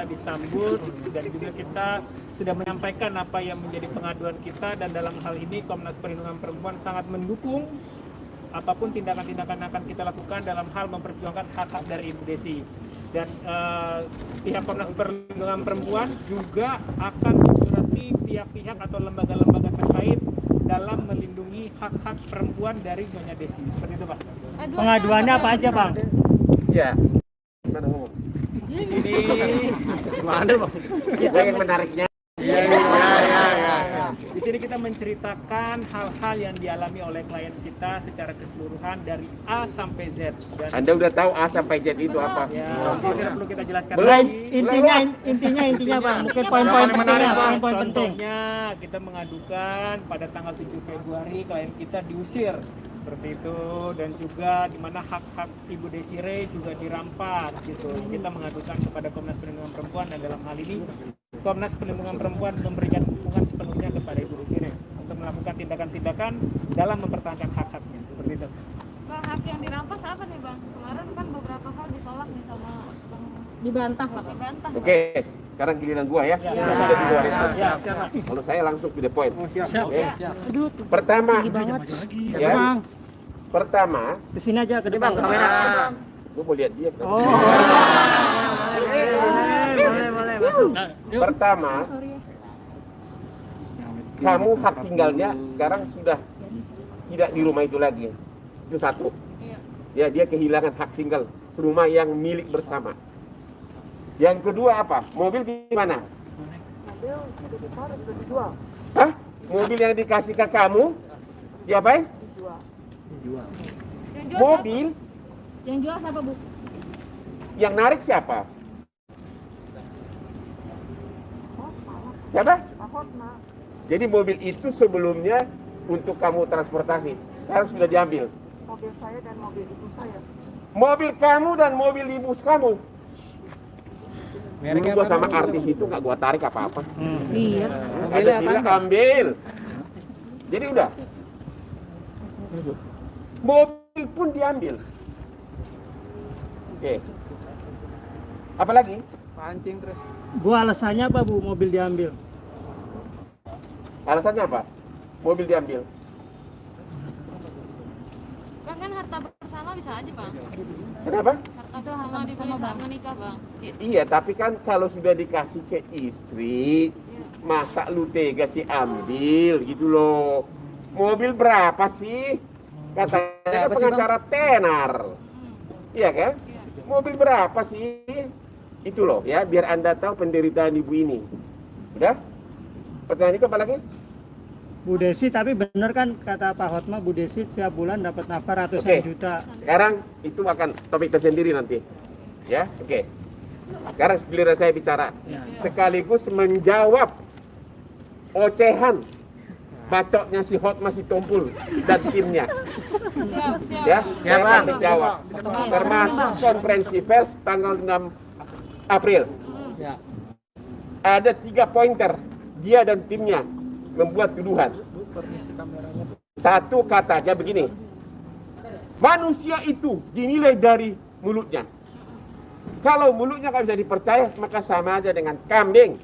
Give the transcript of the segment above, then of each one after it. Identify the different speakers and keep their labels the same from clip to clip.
Speaker 1: disambut, dan juga kita sudah menyampaikan apa yang menjadi pengaduan kita, dan dalam hal ini Komnas Perlindungan Perempuan sangat mendukung apapun tindakan-tindakan yang akan kita lakukan dalam hal memperjuangkan hak-hak dari Ibu Desi. Dan pihak Komnas Perlindungan Perempuan juga akan mensurati pihak-pihak atau lembaga-lembaga terkait dalam melindungi hak-hak perempuan dari Nyonya Desi. Seperti itu, Pak.
Speaker 2: Pengaduannya apa aja, Bang?
Speaker 3: Ya. Mana ngomong?
Speaker 1: Di sini
Speaker 3: Mana, Bang? Kita yang menariknya.
Speaker 1: ya. Di sini kita menceritakan hal-hal yang dialami oleh klien kita secara keseluruhan dari A sampai Z. Dan
Speaker 3: Anda udah tahu A sampai Z itu apa?
Speaker 1: ya, tidak perlu kita jelaskan
Speaker 3: Belum.
Speaker 1: lagi.
Speaker 2: Intinya Bang, mungkin poin-poin pentingnya, poin-poin penting.
Speaker 1: Contohnya kita mengadukan pada tanggal 7 Februari klien kita diusir seperti itu, dan juga di mana hak-hak Ibu Desire juga dirampas gitu. Kita mengadukan kepada Komnas Perlindungan Perempuan, dan dalam hal ini Komnas Perlindungan Perempuan memberikan dukungan sepenuhnya kepada Ibu Desire untuk melakukan tindakan-tindakan dalam mempertahankan hak-haknya seperti itu.
Speaker 4: Bang, hak yang dirampas apa nih Bang? Kemarin kan beberapa hal ditolak nih sama Bang.
Speaker 5: Dibantah Pak.
Speaker 4: Dibantah.
Speaker 3: Oke, sekarang giliran gua ya.
Speaker 1: Siap.
Speaker 3: Kalau saya langsung to the point. Oke.
Speaker 5: Aduh,
Speaker 3: Pertama,
Speaker 5: tinggi banget.
Speaker 3: ya. Pertama,
Speaker 2: Kesini aja ke depan kamera.
Speaker 3: gua mau lihat dia.
Speaker 2: Oh. Boleh masuk.
Speaker 3: Pertama,
Speaker 5: Sorry ya.
Speaker 3: kamu hak tinggalnya sekarang sudah tidak di rumah itu lagi. Itu satu. Ya, dia kehilangan hak tinggal rumah yang milik bersama. Yang kedua apa? Mobil di mana?
Speaker 6: Mobil sudah ditaruh, sudah dijual.
Speaker 3: Hah? Mobil yang dikasih ke kamu? Diapain?
Speaker 6: Dijual.
Speaker 4: Yang jual
Speaker 3: Mobil
Speaker 5: Yang jual siapa Bu?
Speaker 3: yang narik siapa? Siapa?
Speaker 6: Pak Hotma,
Speaker 3: Jadi mobil itu sebelumnya untuk kamu transportasi. Sekarang sudah diambil.
Speaker 6: mobil saya dan mobil ibu saya.
Speaker 3: Mobil kamu dan mobil ibu kamu. Dulu gua sama artis itu nggak gua tarik apa-apa.
Speaker 5: Iya.
Speaker 3: Ada bilang ambil. Jadi udah. Mobil pun diambil. Oke. Apa lagi?
Speaker 1: Pancing terus.
Speaker 2: Bu, alasannya apa Bu mobil diambil?
Speaker 3: Alasannya apa? Mobil diambil.
Speaker 4: Bang, kan harta bersama bisa aja Bang.
Speaker 3: Kenapa?
Speaker 4: Harta bersama dibeli saat menikah Bang.
Speaker 3: Iya, tapi kan kalau sudah dikasih ke istri, masa lu tega sih ambil gitu loh. Mobil berapa sih? Katanya kan pengacara tenar. Iya kan? Mobil berapa sih? Itu loh ya, biar Anda tahu penderitaan ibu ini. Udah? Pertanyaan itu apa lagi?
Speaker 2: Bu Desi, tapi bener kan kata Pak Hotma, Bu Desi tiap bulan dapat nafkah ratusan
Speaker 3: Oke.
Speaker 2: juta.
Speaker 3: Sekarang itu akan topik tersendiri nanti. Ya, oke. Sekarang giliran saya bicara. Sekaligus menjawab ocehan bacotnya si Hotma, si Tompul dan timnya.
Speaker 4: Siap.
Speaker 3: Ya, saya
Speaker 2: Bang.
Speaker 3: akan menjawab. Termasuk konferensi pers tanggal 6 April. Ada 3 pointer dia dan timnya membuat tuduhan. Satu katanya begini, manusia itu dinilai dari mulutnya. Kalau mulutnya nggak bisa dipercaya, maka sama aja dengan kambing.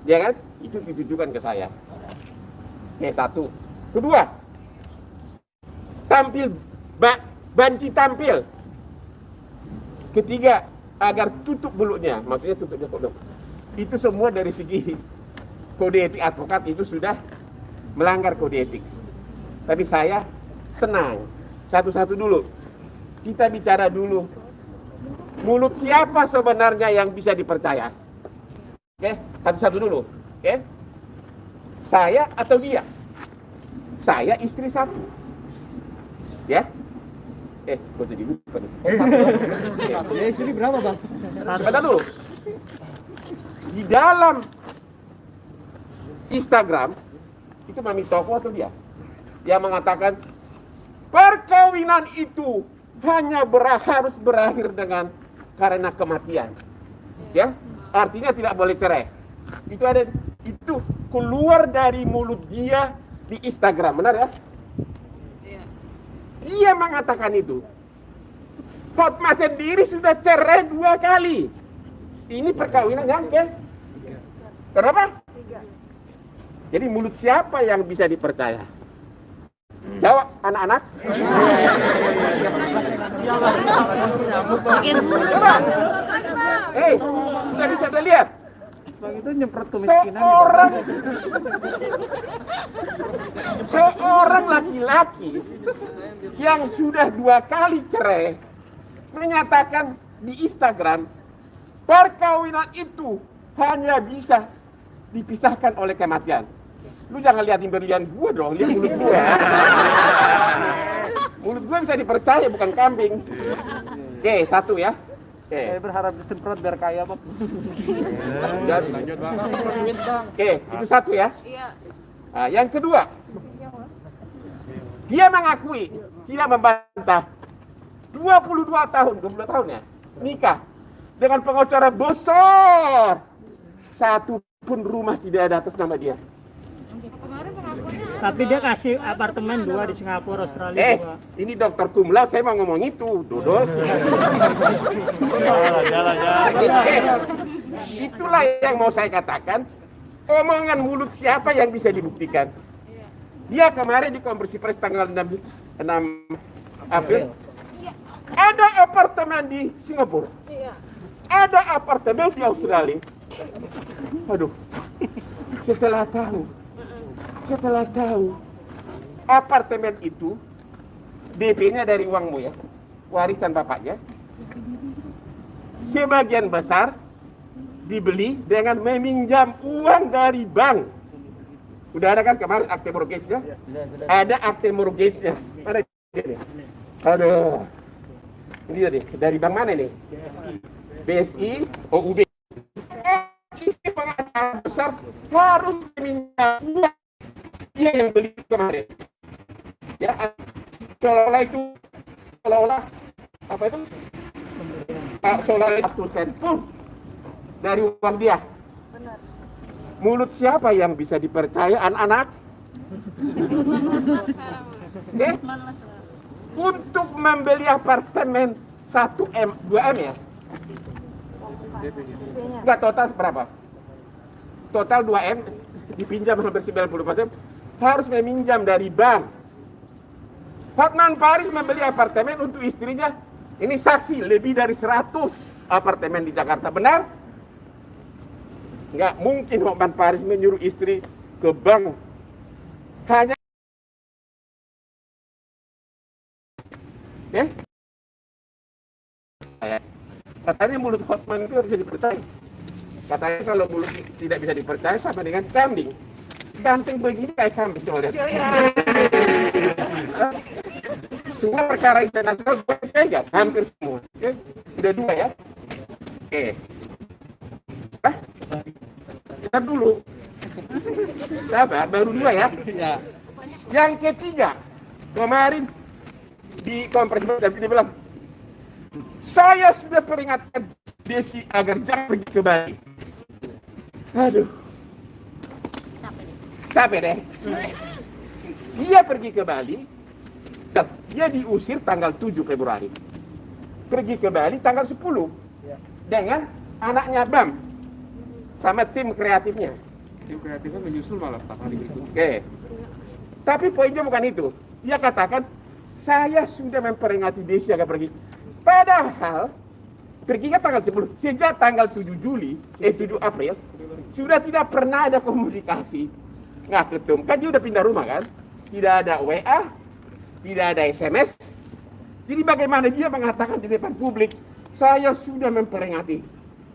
Speaker 3: Ya kan? Itu ditujukan ke saya. Oke, satu. Kedua, tampil, banci tampil. Ketiga, agar tutup mulutnya, maksudnya tutupnya kodok. Itu semua dari segi kode etik advokat itu sudah melanggar kode etik. Tapi saya tenang, satu-satu dulu. Kita bicara dulu, mulut siapa sebenarnya yang bisa dipercaya? Oke, satu-satu dulu. Oke, saya atau dia? Saya istri satu. Ya? Kok jadi lupa nih?
Speaker 2: Ya, istri berapa Bang?
Speaker 3: Bentar dulu. Di dalam Instagram itu Mami Toko atau dia yang mengatakan perkawinan itu hanya harus berakhir dengan karena kematian. Ya, artinya tidak boleh cerai. Itu keluar dari mulut dia di Instagram, benar ya? Dia mengatakan itu. Hotma sendiri sudah cerai 2 kali. Ini perkawinan yang kenapa? Jadi mulut siapa yang bisa dipercaya? Jawab anak-anak. Coba. Sudah bisa lihat.
Speaker 2: Bang itu nyemprot kemiskinan.
Speaker 3: Seorang laki-laki yang sudah 2 kali cerai menyatakan di Instagram perkawinan itu hanya bisa dipisahkan oleh kematian. Lu jangan liatin berlian gua dong, lihat mulut gua. Mulut gua bisa dipercaya, bukan kambing. Oke, 1 ya. Oke.
Speaker 2: Saya berharap disemprot biar kaya, Bang.
Speaker 3: Lanjut, Bang. Oke, itu 1 ya.
Speaker 4: Iya.
Speaker 3: Nah, yang kedua, dia mengakui, tidak membantah, 22 tahun ya, nikah dengan pengacara besar. 1 pun rumah tidak ada atas nama dia.
Speaker 4: Kemarin pengakuannya
Speaker 2: Tapi dia kasih apartemen 2 di Singapura, Australia 2.
Speaker 3: Ini dokter cum laude, saya mau ngomong itu, Dodol. Itulah yang mau saya katakan, omongan mulut siapa yang bisa dibuktikan. Dia kemarin di konversi pers tanggal 6 April, ada apartemen di Singapura, ada apartemen di Australia. Aduh, setelah tahu apartemen itu DP-nya dari uangmu ya, warisan bapaknya, sebagian besar dibeli dengan meminjam uang dari bank. Udah ada kan kemarin akte mortgage-nya? Ada akte mortgage-nya. Mana dia? Aduh, ini tadi dari bank mana nih? BSI, UB. Istri pengacara besar harus meminjam uang. Dia yang beli kemarin. Ya, seolah-olah apa itu? Seolah-olah 1 sen pun dari uang dia. Mulut siapa yang bisa dipercaya, anak-anak? Oke? Untuk membeli apartemen 1M, 2M ya? Enggak, total berapa? Total 2M dipinjam hampir 90%, harus meminjam dari bank. Hotman Paris membeli apartemen untuk istrinya. Ini saksi, lebih dari 100 apartemen di Jakarta, benar? Nggak mungkin Hotman Paris menyuruh istri ke bank. Hanya katanya mulut Hotman itu bisa dipercaya. Katanya kalau mulut tidak bisa dipercaya sama dengan kambing. Ganteng begini kayak kambing, coba lihat. Semua perkara internasional gue pegang, hampir semua. Oke, udah 2 ya. Oke. Sabar dulu. Sabar, baru 2 ya. Yang ketiga, kemarin di konferensi pers dia bilang, saya sudah peringatkan Desi agar jangan pergi ke Bali. Aduh, capek deh. Dia pergi ke Bali, dan dia diusir tanggal 7 Februari. Pergi ke Bali tanggal 10 dengan anaknya Bam sama tim kreatifnya. Tim kreatifnya menyusul malah tak hari itu. Oke. Tapi poinnya bukan itu. Dia katakan, saya sudah memperingati Desi agar pergi. Padahal perginya tanggal 10. Sejak tanggal 7 April sudah tidak pernah ada komunikasi. Nggak ketemu. Kan dia udah pindah rumah kan? Tidak ada WA, tidak ada SMS. Jadi bagaimana dia mengatakan di depan publik, saya sudah memperingati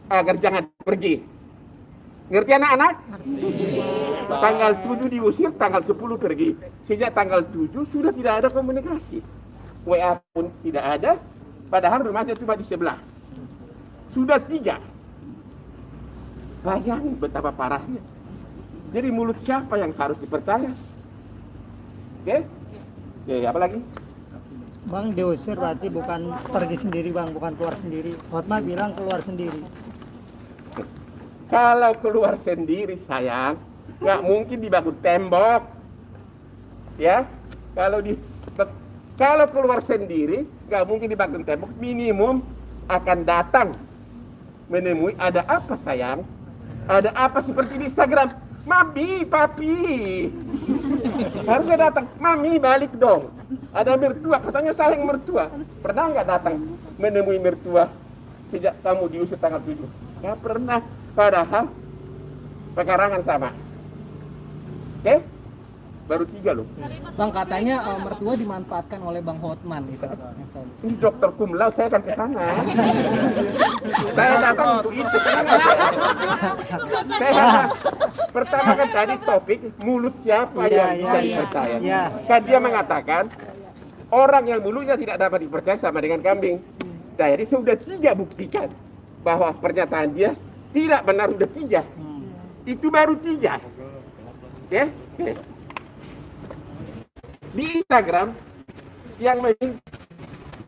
Speaker 3: agar jangan pergi. Ngerti anak-anak? Tanggal 7 diusir, tanggal 10 pergi. Sejak tanggal 7 sudah tidak ada komunikasi. WA pun tidak ada, padahal rumahnya cuma di sebelah. Sudah 3. Bayangin betapa parahnya. Jadi mulut siapa yang harus dipercaya? Oke? Oke, apa lagi?
Speaker 2: Bang, diusir berarti bukan pergi sendiri, Bang, bukan keluar sendiri. Hotma bilang keluar sendiri.
Speaker 3: Kalau keluar sendiri sayang, nggak mungkin dibangun tembok. Ya, kalau keluar sendiri, nggak mungkin dibangun tembok. Minimum akan datang menemui, ada apa sayang? Ada apa seperti di Instagram? Mami, papi. Harusnya datang, mami balik dong. Ada mertua, katanya sayang mertua. Pernah nggak datang menemui mertua sejak kamu diusir tanggal 7? Nggak pernah. Padahal pekarangan sama. Oke? Baru 3 loh.
Speaker 7: Bang, katanya mertua dimanfaatkan oleh Bang Hotman.
Speaker 3: Ini dokter cum laude, saya akan ke sana. Saya datang untuk itu. Saya datang. Pertama kan tadi topik mulut siapa yang bisa dipercaya. Kan dia mengatakan orang yang mulutnya tidak dapat dipercaya sama dengan kambing. Nah, jadi sudah 3 buktikan bahwa pernyataan dia tidak benar, sudah 3. Itu baru 3. Oke? Di Instagram yang main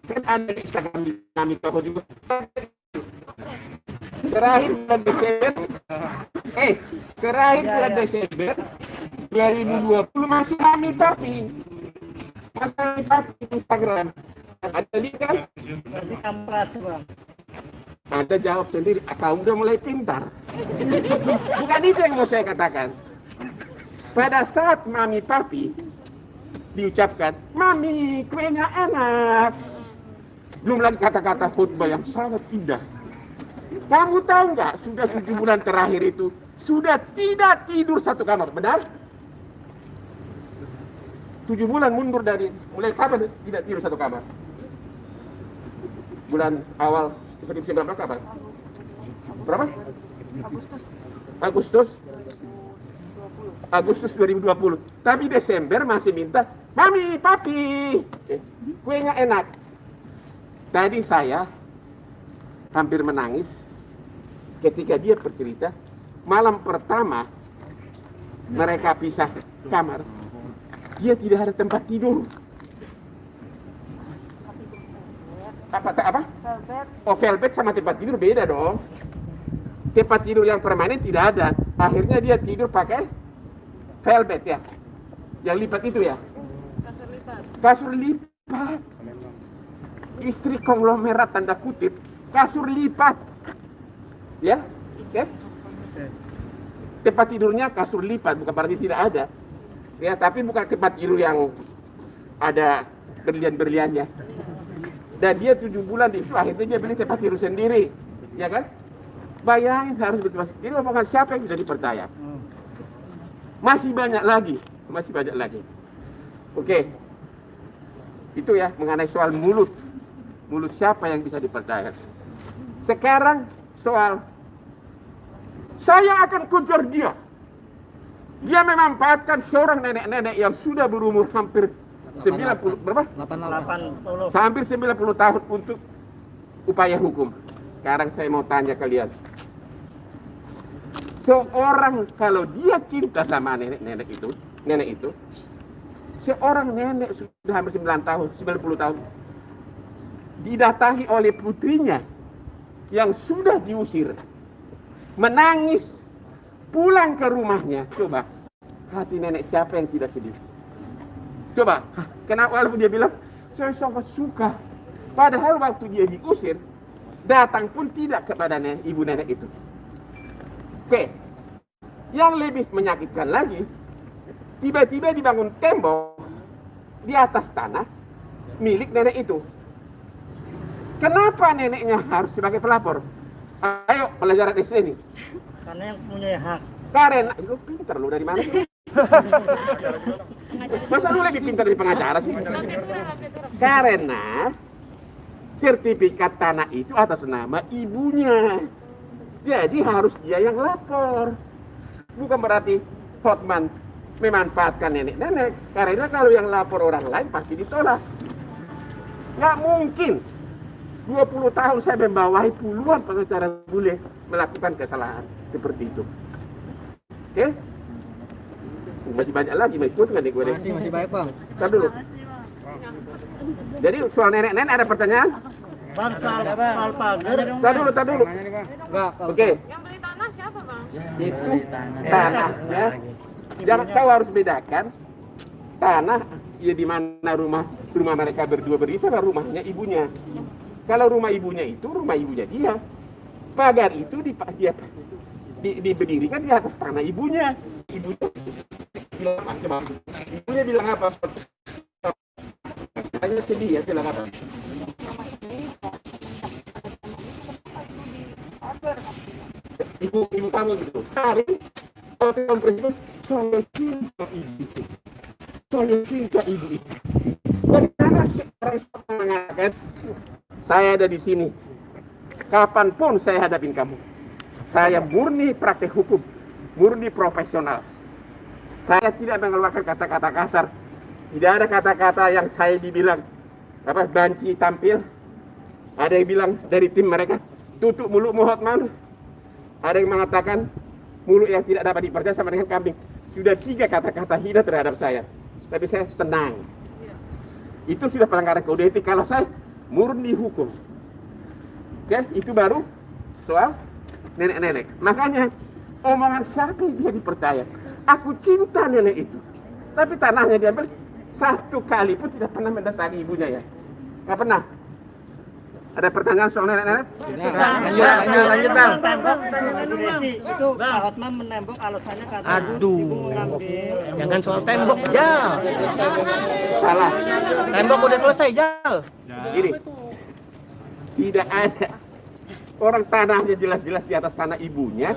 Speaker 3: kan ada di Instagram kami toko juga terakhir bulan Desember 2020 masih kami papi di Instagram ada link kan?
Speaker 2: Di kampus bang.
Speaker 3: Anda jawab sendiri, kamu udah mulai pintar. Bukan itu yang mau saya katakan. Pada saat mami papi diucapkan, mami kuenya enak. Belum lagi kata-kata khutbah yang sangat indah. Kamu tahu nggak, sudah 7 bulan terakhir itu sudah tidak tidur satu kamar, benar? 7 bulan mundur dari mulai kapan tidak tidur satu kamar? Bulan awal 2019 kapan? Berapa? Agustus 2020. Tapi Desember masih minta, mami, papi, kuenya enak. Tadi saya hampir menangis ketika dia bercerita, malam pertama mereka pisah kamar, dia tidak ada tempat tidur. Apa? Oh, velvet sama tempat tidur beda dong. Tempat tidur yang permanen tidak ada. Akhirnya dia tidur pakai velvet ya, yang lipat itu ya. Kasur lipat. Istri konglomerat tanda kutip, kasur lipat. Ya, oke. Tempat tidurnya kasur lipat, bukan berarti tidak ada. Ya, tapi bukan tempat tidur yang ada berlian-berliannya. Dan dia 7 bulan di situ, akhirnya dia beli tempat tidur sendiri, ya kan? Bayangin harus bertempat sendiri, omongan siapa yang bisa dipercaya? Masih banyak lagi. Oke. Itu ya mengenai soal mulut. Mulut siapa yang bisa dipercaya? Sekarang soal saya akan kejar dia. Dia memanfaatkan seorang nenek-nenek yang sudah berumur hampir 90 berapa?
Speaker 2: 80.
Speaker 3: Hampir 90 tahun untuk upaya hukum. Sekarang saya mau tanya kalian. Seorang kalau dia cinta sama nenek itu, seorang nenek sudah hampir 90 tahun, didatangi oleh putrinya yang sudah diusir, menangis, pulang ke rumahnya. Coba, hati nenek siapa yang tidak sedih? Coba, kenapa walaupun dia bilang, saya sangat suka. Padahal waktu dia diusir, datang pun tidak kepada ibu nenek itu. Oke, yang lebih menyakitkan lagi, tiba-tiba dibangun tembok di atas tanah milik nenek itu. Kenapa neneknya harus sebagai pelapor? Ayo, pelajaran SD ini.
Speaker 2: Karena yang punya hak.
Speaker 3: Karena, lu pintar lu dari mana sih? Masa lu lebih pintar dari pengacara sih? Karena sertifikat tanah itu atas nama ibunya. Jadi harus dia yang lapor. Bukan berarti Hotman memanfaatkan nenek-nenek. Karena kalau yang lapor orang lain pasti ditolak. Nggak mungkin 20 tahun saya membawahi puluhan pengacara bule melakukan kesalahan seperti itu. Oke? Masih banyak lagi, mau ikut nggak nih gue?
Speaker 7: Masih baik bang.
Speaker 3: Ntar dulu. Jadi soal nenek-nenek ada pertanyaan?
Speaker 2: Bang, soal pagar.
Speaker 3: Tar dulu.
Speaker 7: Enggak.
Speaker 3: Oke.
Speaker 4: Yang beli tanah siapa bang?
Speaker 3: Itu tanah ya. Jangan kau harus bedakan tanah ya di mana rumah mereka berdua berisi sama rumahnya ibunya. Kalau rumah ibunya itu rumah ibunya dia. Pagar itu diberdirikan di atas tanah ibunya. Ibunya bilang apa? Hanya sedih ya, bilang apa? Ibu kamu gitu. Hari Pak Presiden, saya cinta ibu. Saya cinta ibu itu. Bagaimana respon mengatakan saya ada di sini. Kapanpun saya hadapin kamu. Saya murni praktek hukum, murni profesional. Saya tidak mengeluarkan kata-kata kasar. Tidak ada kata-kata yang saya dibilang banci tampil. Ada yang bilang dari tim mereka, tutup mulutmu Hotman. Ada yang mengatakan mulut yang tidak dapat dipercaya sama dengan kambing. Sudah 3 kata-kata hina terhadap saya. Tapi saya tenang. Itu sudah pelanggaran kode etik. Kalau saya murni hukum. Oke, itu baru soal nenek-nenek. Makanya omongan siapa yang bisa dipercaya? Aku cinta nenek itu. Tapi tanahnya diambil 1 kali pun tidak pernah mendatangi ibunya ya. Nggak pernah. Ada pertanyaan soal nenek-nenek?
Speaker 2: Lanjut Bang. Ibu Desi, itu Pak Hotman menembok alasannya karena ibu mengambil.
Speaker 7: Jangan soal tembok, Jal.
Speaker 3: Salah.
Speaker 7: Tembok udah selesai, Jal.
Speaker 3: Ini tidak ada orang tanahnya jelas-jelas di atas tanah ibunya.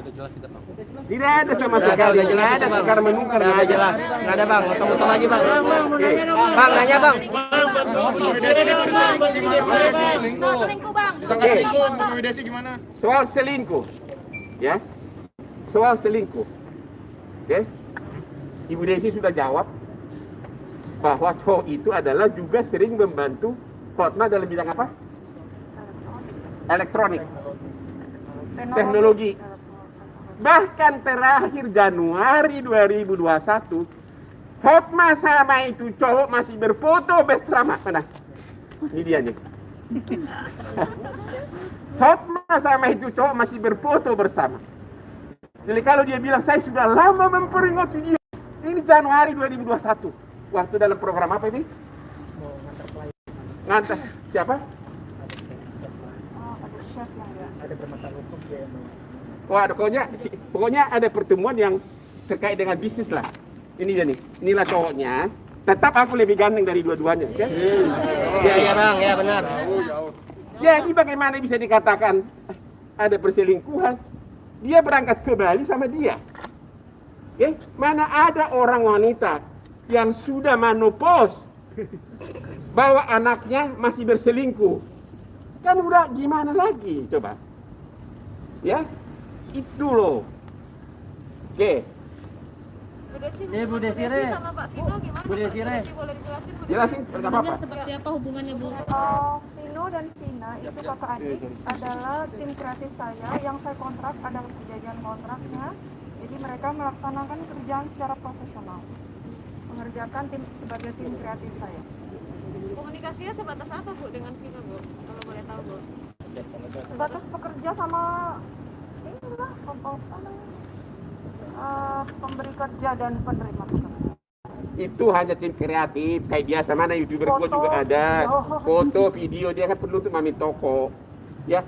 Speaker 3: Tidak ada sama sekali.
Speaker 7: Udah jelas
Speaker 3: Tidak
Speaker 7: itu,
Speaker 3: ada
Speaker 7: Bang.
Speaker 3: tukar menukar.
Speaker 7: Udah jelas. Nggak ada, Bang. Langsung potong lagi, Bang. Bang, nanya, Bang.
Speaker 5: Selingkuh bang.
Speaker 3: Oke. Soal selingkuh, ya. Soal selingkuh. Oke. Ibu Desi sudah jawab bahwa cowok itu adalah juga sering membantu Hotma dalam bidang apa? Elektronik, teknologi. Bahkan terakhir Januari 2021, Hotma sama itu cowok masih berfoto bersama. Mana? Ini dia nih. Hotma sama itu cowok masih berfoto bersama. Jadi kalau dia bilang saya sudah lama memperingati dia, ini Januari 2021. Waktu dalam program apa ini? Ngantar siapa?
Speaker 6: Ada chef yang dia.
Speaker 3: Wah, pokoknya ada pertemuan yang terkait dengan bisnis lah. Ini dia nih, inilah cowoknya. Tetap aku lebih ganteng dari dua-duanya. Okay?
Speaker 7: Iya, Bang. Ya, benar.
Speaker 3: Jadi bagaimana bisa dikatakan ada perselingkuhan? Dia berangkat ke Bali sama dia. Okay? Mana ada orang wanita yang sudah menopause bahwa anaknya masih berselingkuh? Kan udah gimana lagi coba? Ya, itu loh. Oke.
Speaker 4: Bu Desire sama Pak Vino gimana? Bu Desire boleh dijelasin Bu?
Speaker 3: Jelasin pertama apa?
Speaker 5: Seperti apa hubungannya Bu?
Speaker 6: Vino dan Vina itu kakak adik adalah tim kreatif saya yang saya kontrak, ada perjanjian kontraknya. Jadi mereka melaksanakan kerjaan secara profesional, mengerjakan tim sebagai tim kreatif saya.
Speaker 4: Komunikasinya sebatas apa Bu dengan Vino Bu? Kalau boleh tahu Bu.
Speaker 6: Sebatas pekerja sama inilah pemberi kerja dan penerima pekerja.
Speaker 3: Itu hanya tim kreatif kayak biasa, mana YouTuber gua
Speaker 6: Foto,
Speaker 3: juga ada
Speaker 6: video.
Speaker 3: foto video, dia kan perlu untuk mami toko ya.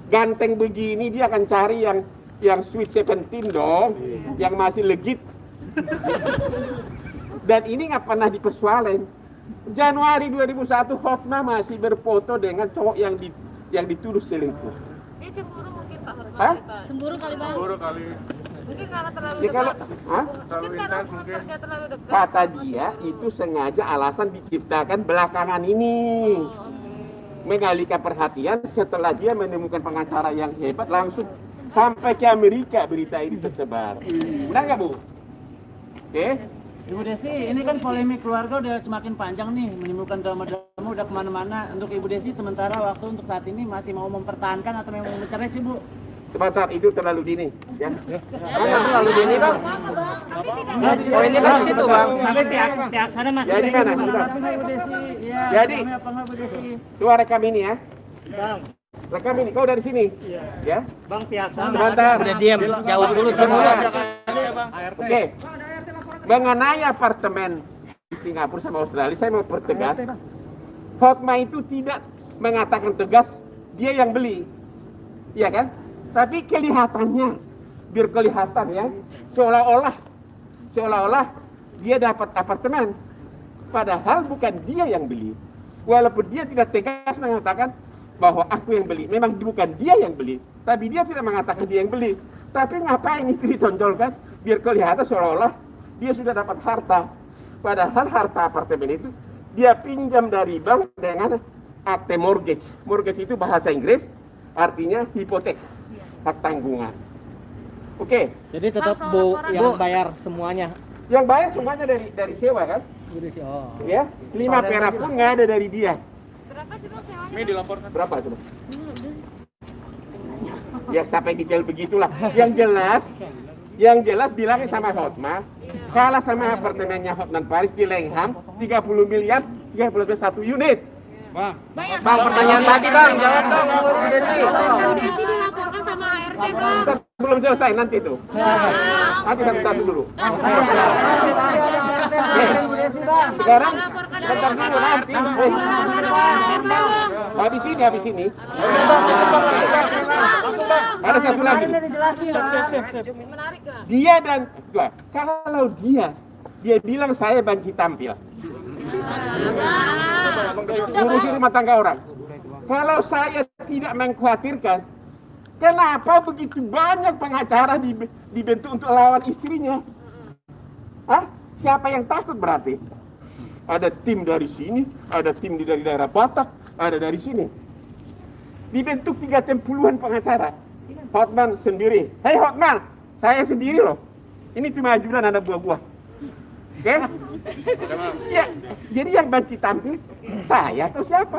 Speaker 3: Ganteng begini dia akan cari yang Sweet 17 dong, yang masih legit. Dan ini nggak pernah dipersoalin. Januari 2001 Hotma masih berfoto dengan cowok yang dituduh selingkuh.
Speaker 4: Dia cemburu mungkin Pak Hotman.
Speaker 3: Hah?
Speaker 5: Cemburu kali bang.
Speaker 4: Mungkin karena terlalu
Speaker 3: Ya
Speaker 4: dekat.
Speaker 3: kalau hah?
Speaker 4: Mungkin karena hubungan kerja terlalu dekat.
Speaker 3: Kata dia itu sengaja alasan diciptakan belakangan ini. Mengalihkan perhatian setelah dia menemukan pengacara yang hebat, langsung sampai ke Amerika berita ini tersebar. Benar nggak Bu? Oke.
Speaker 8: Ibu Desi, ini kan polemik keluarga udah semakin panjang nih, menimbulkan drama-drama udah kemana-mana. Untuk Ibu Desi sementara waktu untuk saat ini masih mau mempertahankan atau mau mencerai sih Bu?
Speaker 3: Sebentar, itu terlalu dini. Ya.
Speaker 7: Terlalu dini, Bang. Oh, ini kan di situ, Bang.
Speaker 2: Tapi pihak sana masih
Speaker 3: Jadi mana? Sebentar.
Speaker 8: Apa nggak Ibu Desi? Ya,
Speaker 3: Jadi.
Speaker 8: apa nggak Bu Desi?
Speaker 3: Coba rekam ini ya.
Speaker 2: Bang,
Speaker 3: Rekam ini. Kau dari sini. Ya.
Speaker 2: Bang pihak sana.
Speaker 3: Sebentar.
Speaker 7: Udah diam, jawab dulu, diam dulu.
Speaker 3: Oke. Mengenai apartemen di Singapura sama Australia, saya mau pertegas. Hotma itu tidak mengatakan tegas dia yang beli. Iya kan? Tapi kelihatannya, biar kelihatan ya, seolah-olah dia dapat apartemen. Padahal bukan dia yang beli. Walaupun dia tidak tegas mengatakan bahwa aku yang beli. Memang bukan dia yang beli. Tapi dia tidak mengatakan dia yang beli. Tapi ngapain itu ditonjolkan? Biar kelihatan seolah-olah dia sudah dapat harta. Padahal harta apartemen itu dia pinjam dari bank dengan akte mortgage. Mortgage itu bahasa Inggris, artinya hipotek, hak tanggungan. Oke.
Speaker 7: Jadi tetap Bu yang bayar semuanya.
Speaker 3: Yang bayar semuanya dari sewa kan?
Speaker 7: Oh.
Speaker 3: Ya, 5 perak pun nggak ada dari dia.
Speaker 4: Berapa sih bang sewanya?
Speaker 1: Ini dilaporkan.
Speaker 3: Berapa coba? Ya sampai detail begitulah. Yang jelas bilangnya sama Hotma. Kalah sama apartemennya Hotman Paris di Langham 30 miliar 31 unit.
Speaker 7: Bang, pertanyaan tadi Bang, jawab dong Bu Desi.
Speaker 5: Bu Desi dilaporkan sama HRT bang.
Speaker 3: Belum selesai nanti tuh. Nanti satu dulu. Sekarang bentar dulu nanti. Habis ini. Ada satu lagi. Dia dan kalau dia bilang saya banci tampil. Ngurusin rumah tangga orang. Kalau saya tidak mengkhawatirkan, kenapa begitu banyak pengacara dibentuk untuk lawan istrinya? Hah? Siapa yang takut berarti? Ada tim dari sini, ada tim dari daerah Batak, ada dari sini. Dibentuk 30-an pengacara. Hotman sendiri. Hei Hotman, saya sendiri loh. Ini cuma ajudan ada buah-buah. Oke? Ya, jadi yang banci tampil saya atau siapa?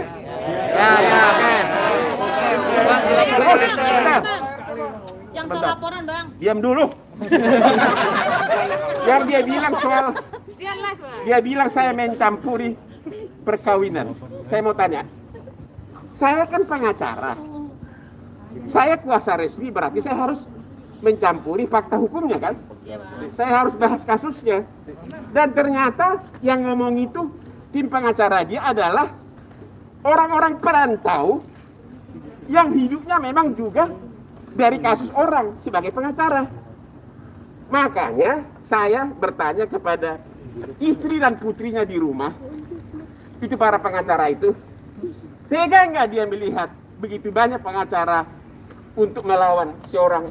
Speaker 5: Yang soal laporan bang.
Speaker 3: Diam dulu. Yang dia bilang soal, dia bilang saya mencampuri perkawinan. Saya mau tanya, saya kan pengacara, saya kuasa resmi, berarti saya harus mencampuri fakta hukumnya kan? Saya harus bahas kasusnya. Dan ternyata yang ngomong itu tim pengacara dia adalah orang-orang perantau yang hidupnya memang juga dari kasus orang sebagai pengacara. Makanya saya bertanya kepada istri dan putrinya di rumah, itu para pengacara itu, tega nggak dia melihat begitu banyak pengacara untuk melawan seorang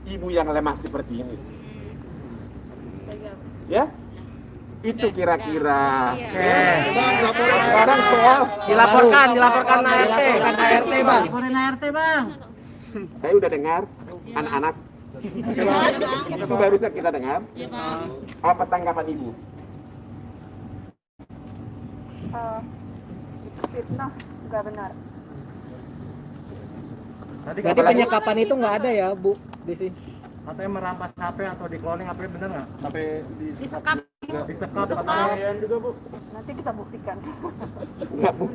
Speaker 3: ibu yang lemah seperti ini? Ya, itu kira-kira. Sekarang soal
Speaker 7: Dilaporkan ART. Bang.
Speaker 8: Laporin ART bang.
Speaker 3: saya udah dengar anak-anak. Itu barusan kita dengar. Apa tanggapan ibu?
Speaker 6: Fitnah, nggak benar.
Speaker 7: Jadi penyekapan itu nggak ada ya Bu Desi?
Speaker 1: Katanya merampas HP atau di cloning HP bener nggak?
Speaker 5: Disekap.
Speaker 1: Disekap.
Speaker 6: Nanti kita buktikan.
Speaker 3: Enggak, Bu.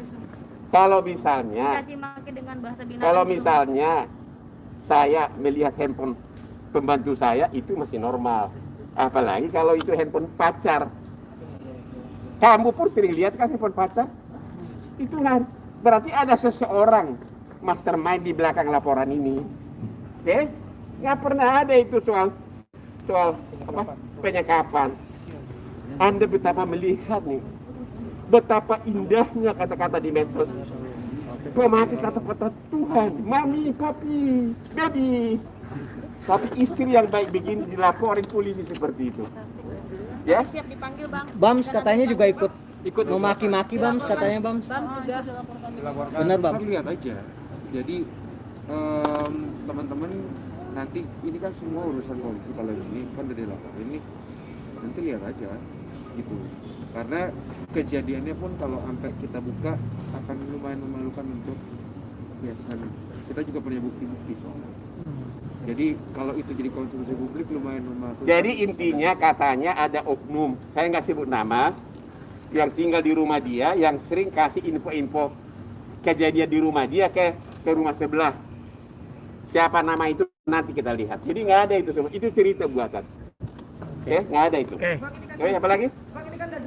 Speaker 3: Kalau misalnya,
Speaker 5: Caci maki dengan bahasa binatang.
Speaker 3: kalau misalnya saya melihat handphone pembantu saya itu masih normal. Apalagi kalau itu handphone pacar. Kamu pun sering lihat kan handphone pacar? Itu kan berarti ada seseorang mastermind di belakang laporan ini. Oke? Nggak pernah ada itu soal apa, penyekapan. Anda betapa melihat nih, betapa indahnya kata-kata di medsos. Pemakai kata-kata Tuhan, mami, papi, baby. Tapi istri yang baik begini dilaporin polisi seperti itu. Ya?
Speaker 5: Siap dipanggil bang.
Speaker 7: Bams katanya juga ikut memaki-maki Bams katanya Bams.
Speaker 5: Bams juga.
Speaker 7: Benar Bang.
Speaker 9: Tapi lihat aja. Jadi teman-teman nanti ini kan semua urusan polisi, kalau ini kan udah dilaporin ini, nanti lihat aja gitu. Karena kejadiannya pun kalau sampai kita buka akan lumayan memalukan untuk ya sana. Kita juga punya bukti-bukti soalnya. Jadi kalau itu jadi konsumsi publik lumayan memalukan.
Speaker 3: Jadi intinya katanya ada oknum, saya nggak sebut nama, yang tinggal di rumah dia, yang sering kasih info-info kejadian di rumah dia ke rumah sebelah. Siapa nama itu nanti kita lihat. Jadi nggak ada itu semua, itu cerita buatan. Oke, nggak ada itu. Oke, apa lagi?